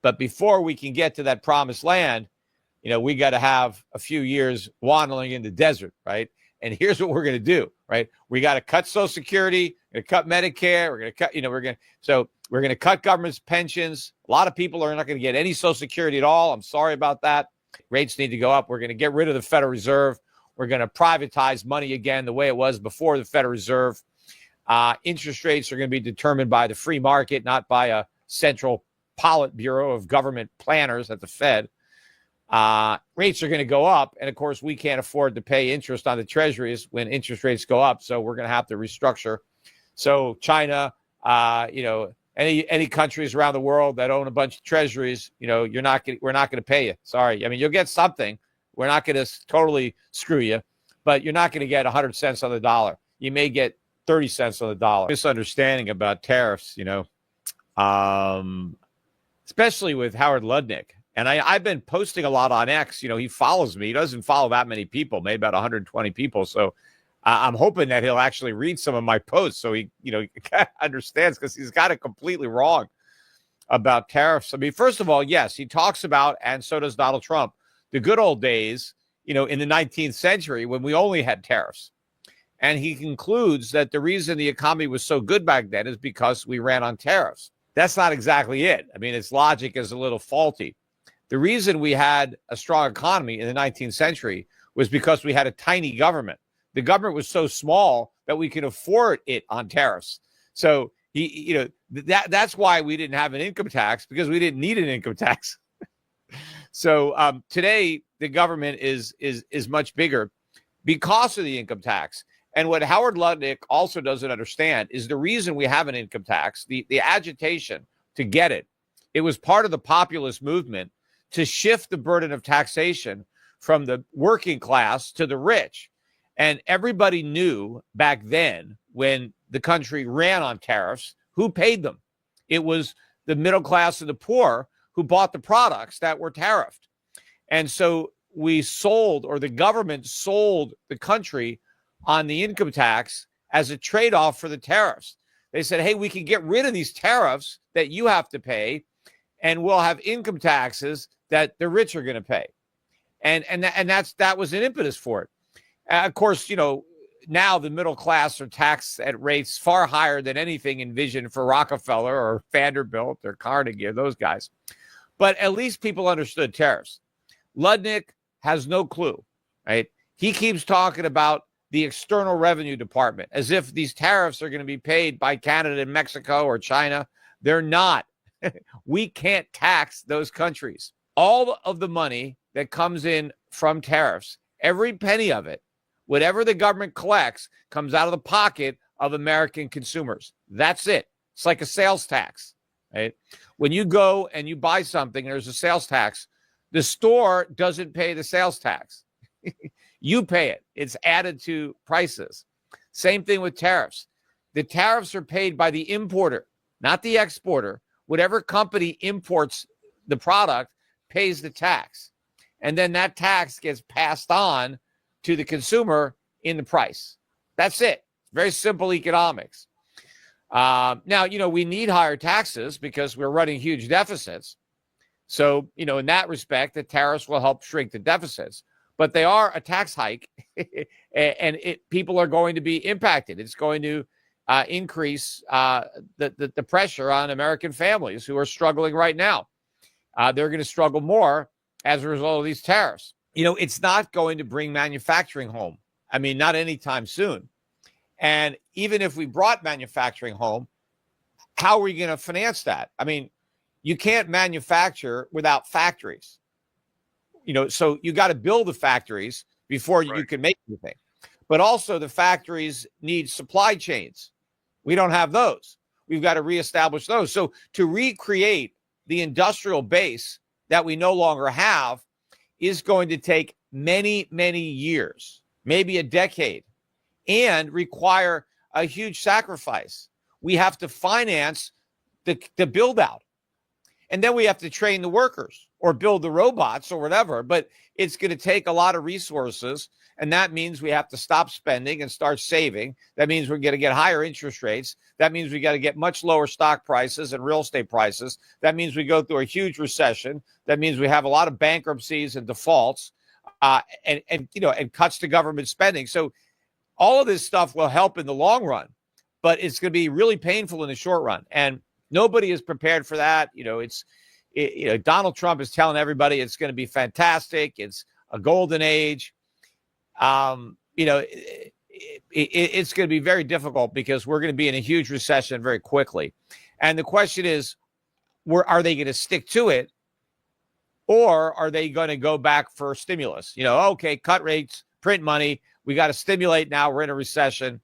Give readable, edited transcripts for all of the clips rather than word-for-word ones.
But before we can get to that promised land, we got to have a few years wandering in the desert, right? And here's what we're going to do, right? We got to cut Social Security, we're going to cut Medicare, we're going to cut, we're going to cut government's pensions. A lot of people are not going to get any Social Security at all. I'm sorry about that. Rates need to go up. We're going to get rid of the Federal Reserve. We're going to privatize money again the way it was before the Federal Reserve. Interest rates are going to be determined by the free market, not by a central Politburo of government planners at the Fed. Rates are going to go up. And of course, we can't afford to pay interest on the treasuries when interest rates go up. So we're going to have to restructure. So China, any countries around the world that own a bunch of treasuries, we're not going to pay you. Sorry. I mean, you'll get something. We're not going to totally screw you, but you're not going to get 100 cents on the dollar. You may get 30 cents on the dollar. Misunderstanding about tariffs, especially with Howard Lutnick. And I've been posting a lot on X. He follows me. He doesn't follow that many people, maybe about 120 people. So I'm hoping that he'll actually read some of my posts so he understands, because he's got it completely wrong about tariffs. I mean, first of all, yes, he talks about, and so does Donald Trump, the good old days, in the 19th century when we only had tariffs. And he concludes that the reason the economy was so good back then is because we ran on tariffs. That's not exactly it. I mean, its logic is a little faulty. The reason we had a strong economy in the 19th century was because we had a tiny government. The government was so small that we could afford it on tariffs. So that's why we didn't have an income tax, because we didn't need an income tax. So today the government is much bigger because of the income tax. And what Howard Lutnick also doesn't understand is the reason we have an income tax, the agitation to get it. It was part of the populist movement to shift the burden of taxation from the working class to the rich. And everybody knew back then, when the country ran on tariffs, who paid them. It was the middle class and the poor who bought the products that were tariffed. And so we sold, or the government sold, the country on the income tax as a trade-off for the tariffs. They said, hey, we can get rid of these tariffs that you have to pay, and we'll have income taxes that the rich are going to pay. And that was an impetus for it. Of course, now the middle class are taxed at rates far higher than anything envisioned for Rockefeller or Vanderbilt or Carnegie or those guys. But at least people understood tariffs. Lutnick has no clue, right? He keeps talking about the External Revenue Department as if these tariffs are going to be paid by Canada and Mexico or China. They're not. We can't tax those countries. All of the money that comes in from tariffs, every penny of it, whatever the government collects, comes out of the pocket of American consumers. That's it. It's like a sales tax, right? When you go and you buy something and there's a sales tax, the store doesn't pay the sales tax. You pay it. It's added to prices. Same thing with tariffs. The tariffs are paid by the importer, not the exporter. Whatever company imports the product pays the tax. And then that tax gets passed on to the consumer in the price. That's it. Very simple economics. Now, we need higher taxes because we're running huge deficits. So, in that respect, the tariffs will help shrink the deficits. But they are a tax hike, and people are going to be impacted. It's going to increase the pressure on American families who are struggling right now. They're going to struggle more as a result of these tariffs. It's not going to bring manufacturing home. I mean, not anytime soon. And even if we brought manufacturing home, how are we going to finance that? I mean, you can't manufacture without factories. So you got to build the factories before you can make anything. But also the factories need supply chains. We don't have those. We've got to reestablish those. So to recreate the industrial base that we no longer have is going to take many, many years, maybe a decade, and require a huge sacrifice. We have to finance the build out. And then we have to train the workers or build the robots or whatever. But it's going to take a lot of resources. And that means we have to stop spending and start saving. That means we're going to get higher interest rates. That means we got to get much lower stock prices and real estate prices. That means we go through a huge recession. That means we have a lot of bankruptcies and defaults, and cuts to government spending. So all of this stuff will help in the long run, but it's going to be really painful in the short run. And nobody is prepared for that. Donald Trump is telling everybody it's going to be fantastic. It's a golden age. It's going to be very difficult because we're going to be in a huge recession very quickly. And the question is, are they going to stick to it, or are they going to go back for stimulus? Okay, cut rates, print money. We got to stimulate now. We're in a recession.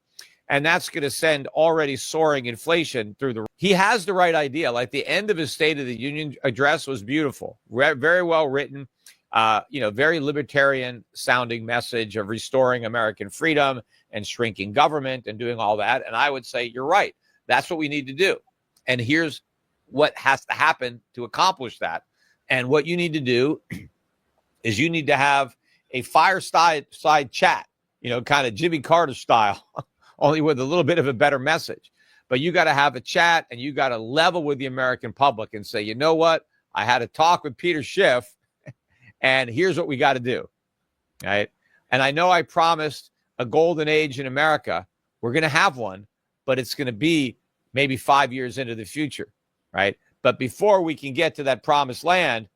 And that's going to send already soaring inflation through the roof. He has the right idea. Like the end of his State of the Union address was beautiful, very well written, very libertarian sounding message of restoring American freedom and shrinking government and doing all that. And I would say, you're right. That's what we need to do. And here's what has to happen to accomplish that. And what you need to do is you need to have a fireside chat, kind of Jimmy Carter style, only with a little bit of a better message. But you got to have a chat, and you got to level with the American public and say, you know what? I had a talk with Peter Schiff, and here's what we got to do. Right? And I know I promised a golden age in America. We're going to have one, but it's going to be maybe 5 years into the future. Right? But before we can get to that promised land,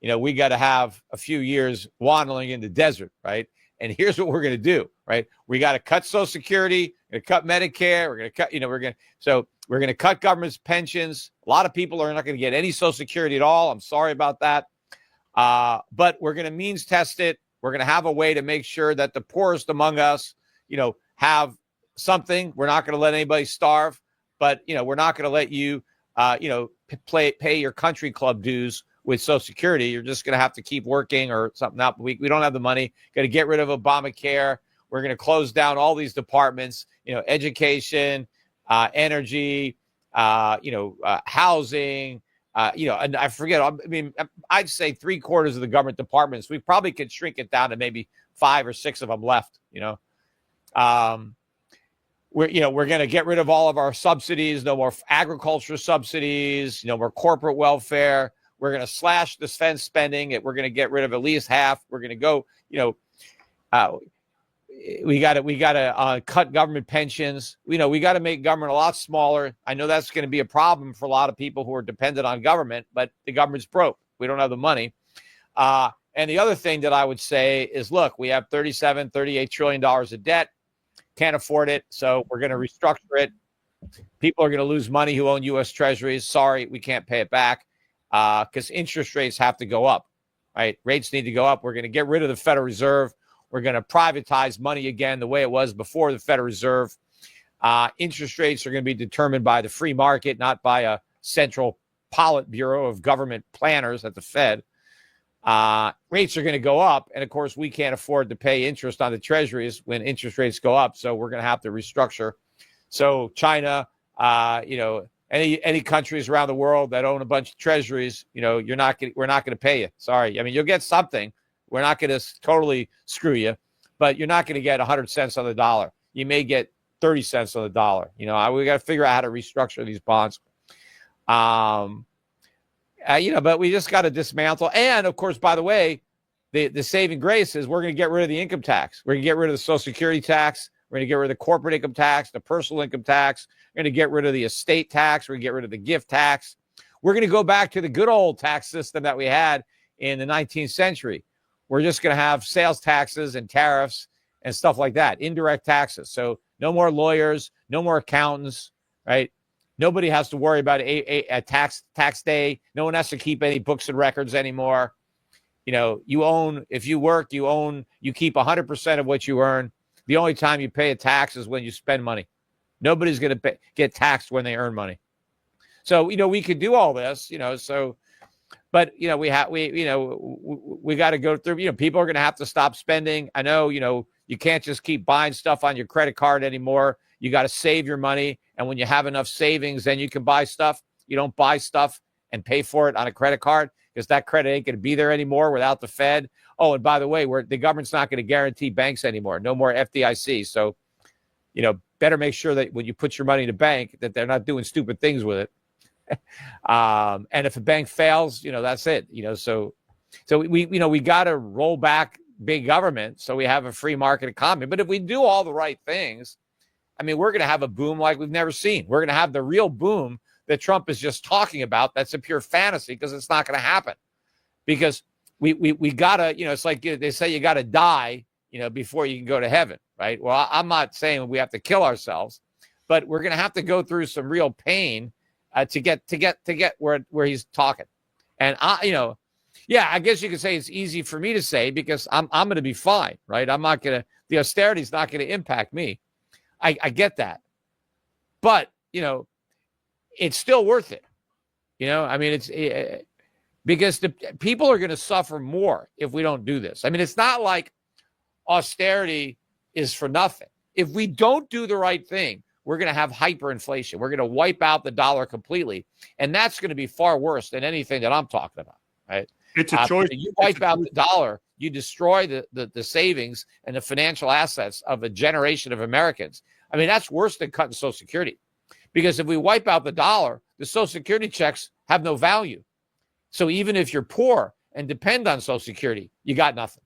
we got to have a few years wandering in the desert. Right? And here's what we're going to do, right? We got to cut Social Security, we're going to cut Medicare, we're going to cut, we're going to cut government's pensions. A lot of people are not going to get any Social Security at all. I'm sorry about that. But we're going to means test it. We're going to have a way to make sure that the poorest among us, have something. We're not going to let anybody starve, but, we're not going to let you, pay your country club dues with Social Security. You're just going to have to keep working or something up. We don't have the money. Got to get rid of Obamacare. We're going to close down all these departments, education, energy, housing, and I forget. I'd say 3/4 of the government departments. We probably could shrink it down to maybe 5 or 6 of them left. We're going to get rid of all of our subsidies. No more agriculture subsidies. No more corporate welfare. We're going to slash defense spending. We're going to get rid of at least half. We're going to go, we got to cut government pensions. We got to make government a lot smaller. I know that's going to be a problem for a lot of people who are dependent on government, but the government's broke. We don't have the money. And the other thing that I would say is, look, we have $38 trillion of debt. Can't afford it. So we're going to restructure it. People are going to lose money who own U.S. Treasuries. Sorry, we can't pay it back. Because interest rates have to go up, right? Rates need to go up. We're going to get rid of the Federal Reserve. We're going to privatize money again the way it was before the Federal Reserve. Interest rates are going to be determined by the free market, not by a central Politburo of government planners at the Fed. Rates are going to go up. And, of course, we can't afford to pay interest on the treasuries when interest rates go up. So we're going to have to restructure. So China, any countries around the world that own a bunch of treasuries, we're not going to pay you. Sorry. You'll get something. We're not going to totally screw you, but you're not going to get 100 cents on the dollar. You may get 30 cents on the dollar. We got to figure out how to restructure these bonds. But we just got to dismantle. And of course, by the way, the saving grace is we're going to get rid of the income tax. We're going to get rid of the Social Security tax. We're going to get rid of the corporate income tax, the personal income tax. We're going to get rid of the estate tax. We're going to get rid of the gift tax. We're going to go back to the good old tax system that we had in the 19th century. We're just going to have sales taxes and tariffs and stuff like that, indirect taxes. So no more lawyers, no more accountants, right? Nobody has to worry about a tax day. No one has to keep any books and records anymore. If you work, you keep 100% of what you earn. The only time you pay a tax is when you spend money. Nobody's going to get taxed when they earn money. So, we could do all this, but, we got to go through, people are going to have to stop spending. I know, you can't just keep buying stuff on your credit card anymore. You got to save your money. And when you have enough savings, then you can buy stuff. You don't buy stuff and pay for it on a credit card because that credit ain't going to be there anymore without the Fed. Oh, and by the way, the government's not going to guarantee banks anymore. No more FDIC. So, better make sure that when you put your money in a bank that they're not doing stupid things with it. And if a bank fails, that's it. So we got to roll back big government so we have a free market economy. But if we do all the right things, I mean, we're going to have a boom like we've never seen. We're going to have the real boom that Trump is just talking about. That's a pure fantasy because it's not going to happen. Because we got to, it's like they say you got to die, before you can go to heaven, right? Well, I'm not saying we have to kill ourselves, but we're going to have to go through some real pain to get where he's talking. And I guess you could say it's easy for me to say because I'm going to be fine, right? The austerity is not going to impact me. I get that. But, it's still worth it. I mean, it's because the people are going to suffer more if we don't do this. I mean, it's not like austerity is for nothing. If we don't do the right thing, we're going to have hyperinflation. We're going to wipe out the dollar completely. And that's going to be far worse than anything that I'm talking about, right? It's a choice. You wipe out the dollar, you destroy the savings and the financial assets of a generation of Americans. I mean, that's worse than cutting Social Security. Because if we wipe out the dollar, the Social Security checks have no value. So even if you're poor and depend on Social Security, you got nothing.